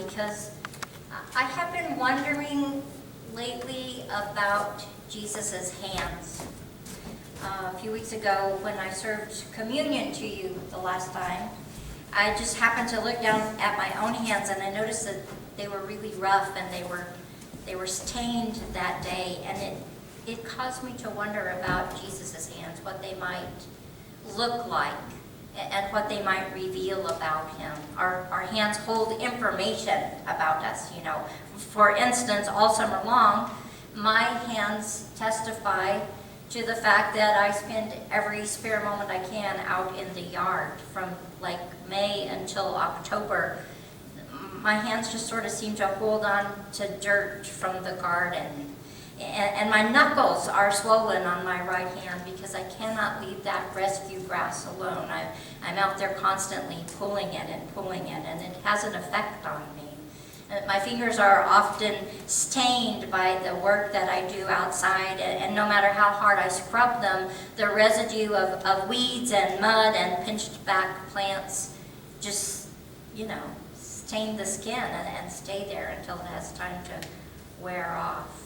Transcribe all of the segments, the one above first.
because I have been wondering lately about Jesus's hands. A few weeks ago when I served communion to you the last time, I just happened to look down at my own hands and I noticed that they were really rough and they were stained that day, and it caused me to wonder about Jesus's hands, what they might look like and what they might reveal about him. Our hands hold information about us, you know. For instance, all summer long, my hands testify to the fact that I spend every spare moment I can out in the yard from like May until October. My hands just sort of seem to hold on to dirt from the garden. And my knuckles are swollen on my right hand because I cannot leave that rescue grass alone. I'm out there constantly pulling it, and it has an effect on me. My fingers are often stained by the work that I do outside, and no matter how hard I scrub them, the residue of weeds and mud and pinched back plants just, you know, stain the skin and stay there until it has time to wear off.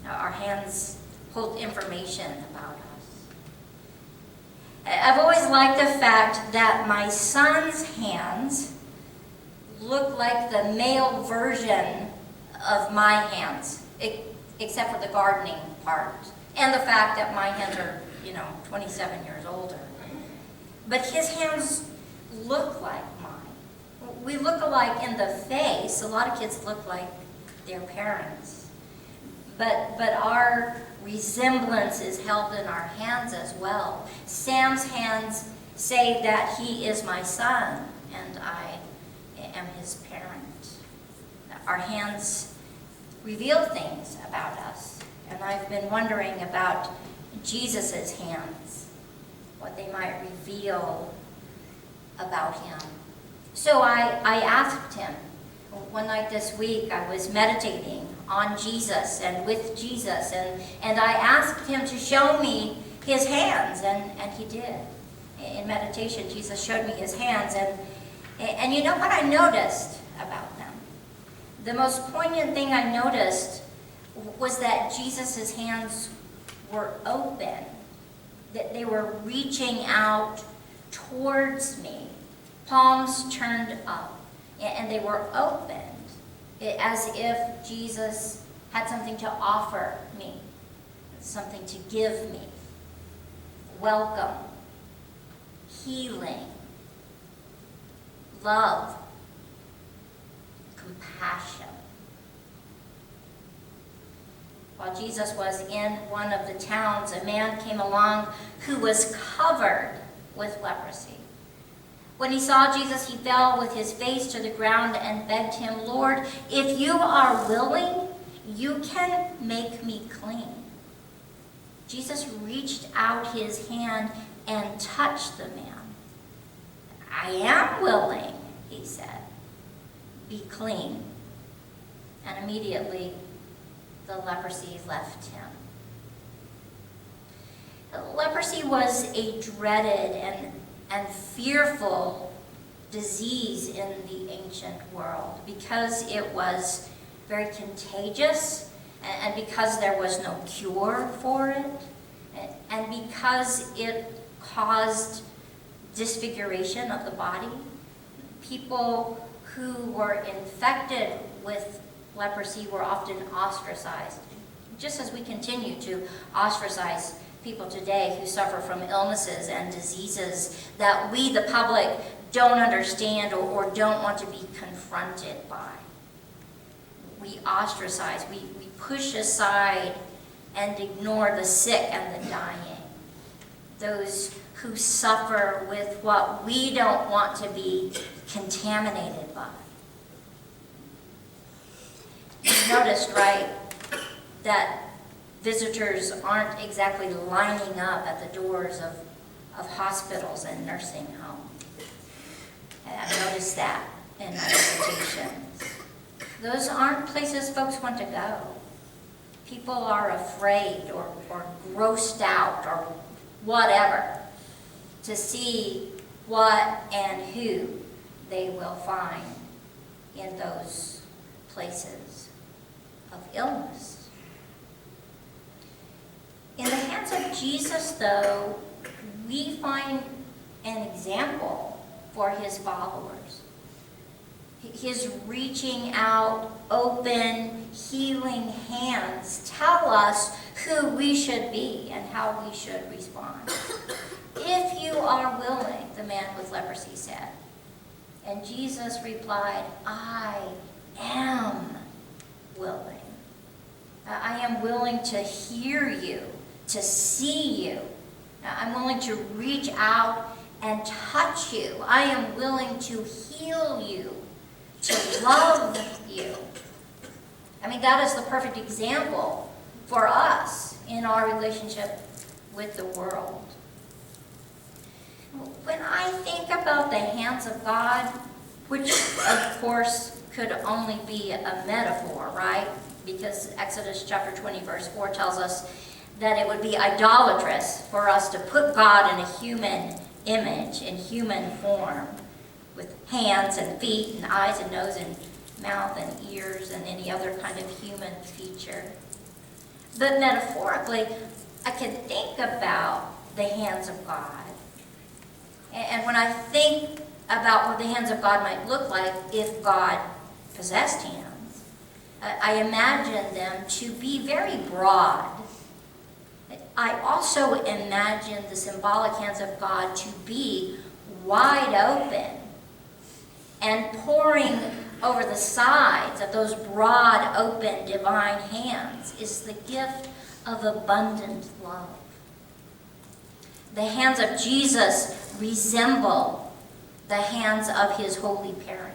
Our hands hold information about us. I've always liked the fact that my son's hands look like the male version of my hands, except for the gardening part, and the fact that my hands are, 27 years older. But his hands look like mine. We look alike in the face. A lot of kids look like their parents. But our resemblance is held in our hands as well. Sam's hands say that he is my son, and I am his parent. Our hands reveal things about us, and I've been wondering about Jesus's hands, what they might reveal about him. So I asked him. One night this week I was meditating on Jesus and with Jesus, and I asked him to show me his hands, and he did. In meditation, Jesus showed me his hands, and you know what I noticed about them? The most poignant thing I noticed was that Jesus' hands were open, that they were reaching out towards me, palms turned up, and they were opened, as if Jesus had something to offer me, something to give me. Welcome, healing, love, compassion. While Jesus was in one of the towns, a man came along who was covered with leprosy. When he saw Jesus, he fell with his face to the ground and begged him, "Lord, if you are willing, you can make me clean." Jesus reached out his hand and touched the man. "I am willing," he said. "Be clean." And immediately the leprosy left him. Leprosy was a dreaded and fearful disease in the ancient world because it was very contagious, and because there was no cure for it, and because it caused disfiguration of the body. People who were infected with leprosy were often ostracized, just as we continue to ostracize people today who suffer from illnesses and diseases that we, the public, don't understand or don't want to be confronted by. We ostracize, we push aside and ignore the sick and the dying, those who suffer with what we don't want to be contaminated by. You've noticed, right, that visitors aren't exactly lining up at the doors of hospitals and nursing homes. And I've noticed that in my visitations. Those aren't places folks want to go. People are afraid or grossed out or whatever to see what and who they will find in those places of illness. In the hands of Jesus, though, we find an example for his followers. His reaching out, open, healing hands tell us who we should be and how we should respond. If you are willing, the man with leprosy said. And Jesus replied, I am willing. I am willing to hear you, to see you. I'm willing to reach out and touch you. I am willing to heal you, to love you. I mean, that is the perfect example for us in our relationship with the world. When I think about the hands of God, which of course could only be a metaphor, right? Because Exodus chapter 20 verse 4 tells us that it would be idolatrous for us to put God in a human image, in human form, with hands and feet and eyes and nose and mouth and ears and any other kind of human feature. But metaphorically, I can think about the hands of God. And when I think about what the hands of God might look like if God possessed hands, I imagine them to be very broad. I also imagine the symbolic hands of God to be wide open and pouring over the sides of those broad, open, divine hands is the gift of abundant love. The hands of Jesus resemble the hands of his holy parent.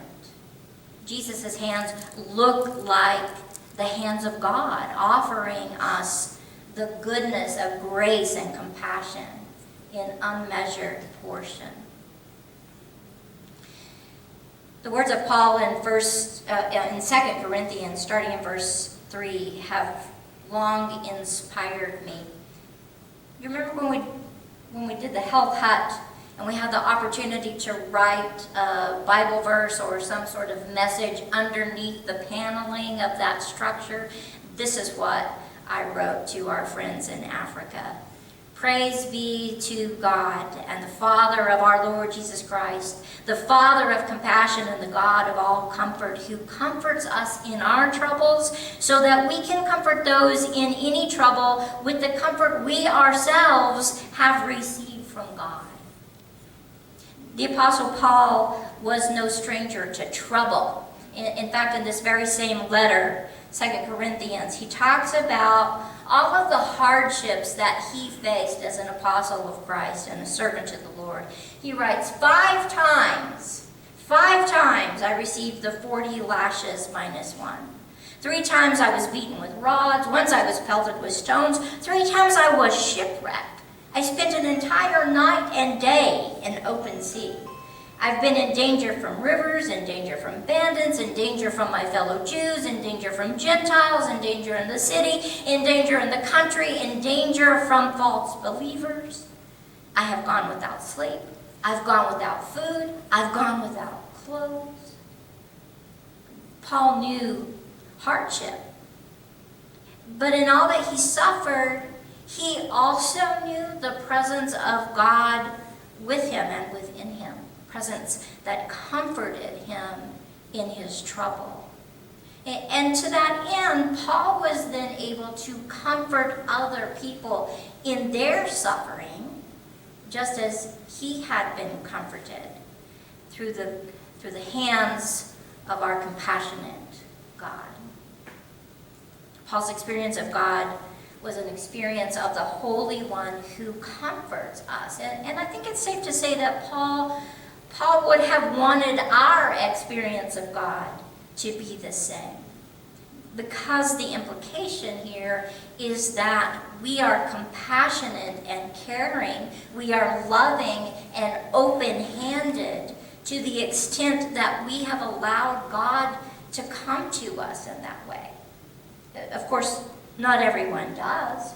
Jesus' hands look like the hands of God, offering us the goodness of grace and compassion in unmeasured portion. The words of Paul in 2 Corinthians, starting in verse 3, have long inspired me. You remember when we did the health hut and we had the opportunity to write a Bible verse or some sort of message underneath the paneling of that structure? This is what I wrote to our friends in Africa. Praise be to God and the Father of our Lord Jesus Christ, the Father of compassion and the God of all comfort, who comforts us in our troubles so that we can comfort those in any trouble with the comfort we ourselves have received from God. The Apostle Paul was no stranger to trouble. In fact, in this very same letter, 2 Corinthians, he talks about all of the hardships that he faced as an apostle of Christ and a servant to the Lord. He writes, 5 times I received the 40 lashes minus 1. 3 times I was beaten with rods. Once I was pelted with stones. 3 times I was shipwrecked. I spent an entire night and day in open sea. I've been in danger from rivers, in danger from bandits, in danger from my fellow Jews, in danger from Gentiles, in danger in the city, in danger in the country, in danger from false believers. I have gone without sleep. I've gone without food. I've gone without clothes. Paul knew hardship. But in all that he suffered, he also knew the presence of God with him and within him. Presence that comforted him in his trouble. And to that end, Paul was then able to comfort other people in their suffering, just as he had been comforted through the hands of our compassionate God. Paul's experience of God was an experience of the Holy One who comforts us. And I think it's safe to say that Paul would have wanted our experience of God to be the same. Because the implication here is that we are compassionate and caring, we are loving and open-handed to the extent that we have allowed God to come to us in that way. Of course, not everyone does.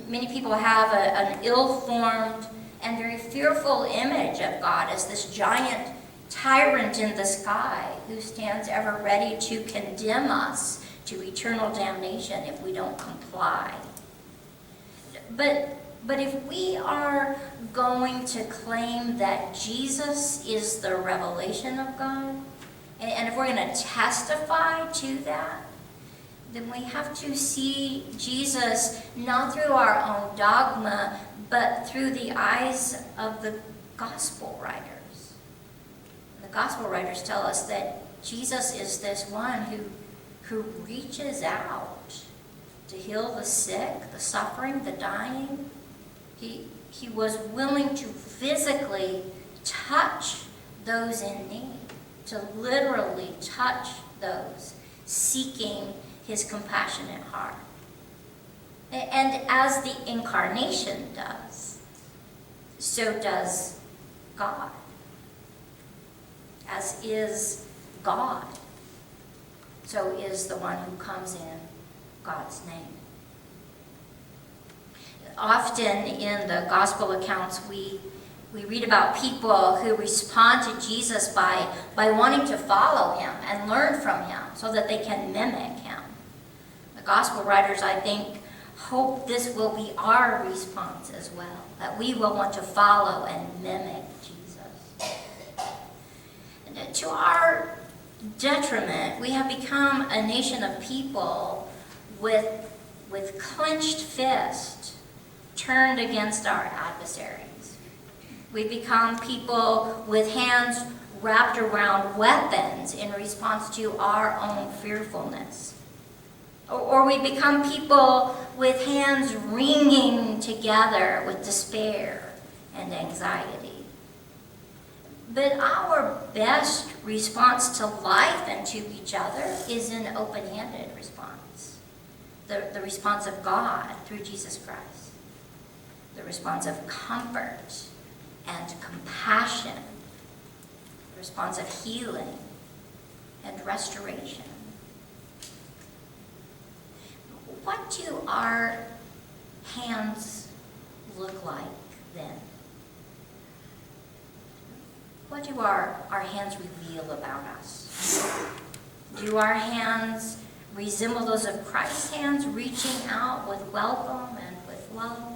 Many people have an ill-formed and very fearful image of God as this giant tyrant in the sky who stands ever ready to condemn us to eternal damnation if we don't comply. But if we are going to claim that Jesus is the revelation of God, and if we're going to testify to that, then we have to see Jesus not through our own dogma, but through the eyes of the gospel writers. The gospel writers tell us that Jesus is this one who reaches out to heal the sick, the suffering, the dying. He was willing to physically touch those in need, to literally touch those seeking his compassionate heart. And as the incarnation does, so does God. As is God, so is the one who comes in God's name. Often in the gospel accounts, we read about people who respond to Jesus by wanting to follow him and learn from him so that they can mimic him. The gospel writers, I think, hope this will be our response as well, that we will want to follow and mimic Jesus. And to our detriment, we have become a nation of people with clenched fists turned against our adversaries. We become people with hands wrapped around weapons in response to our own fearfulness. Or we become people with hands wringing together with despair and anxiety. But our best response to life and to each other is an open-handed response. The response of God through Jesus Christ. The response of comfort and compassion. The response of healing and restoration. What do our hands look like then? What do our hands reveal about us? Do our hands resemble those of Christ's hands, reaching out with welcome and with love?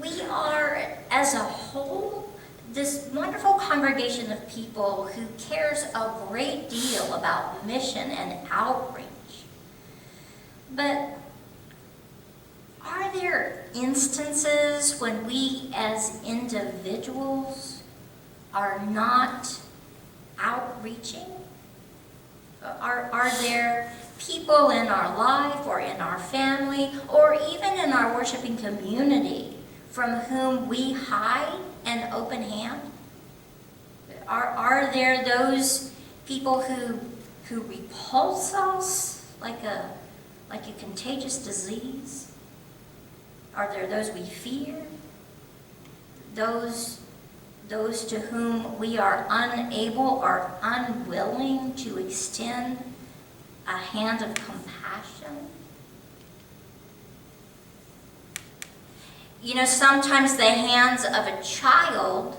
We are, as a whole, this wonderful congregation of people who cares a great deal about mission and outreach. But are there instances when we as individuals are not outreaching? Are there people in our life or in our family or even in our worshiping community from whom we hide an open hand? Are there those people who repulse us like a contagious disease? Are there those we fear? Those to whom we are unable or unwilling to extend a hand of compassion? You know, sometimes the hands of a child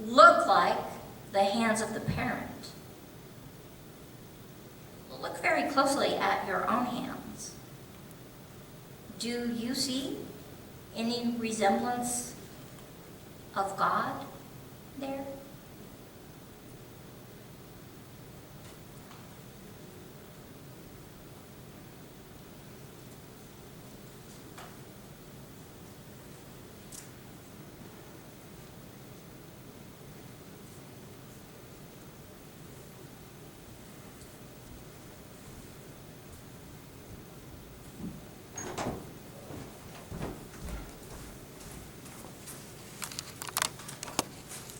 look like the hands of the parent. Look very closely at your own hands. Do you see any resemblance of God there?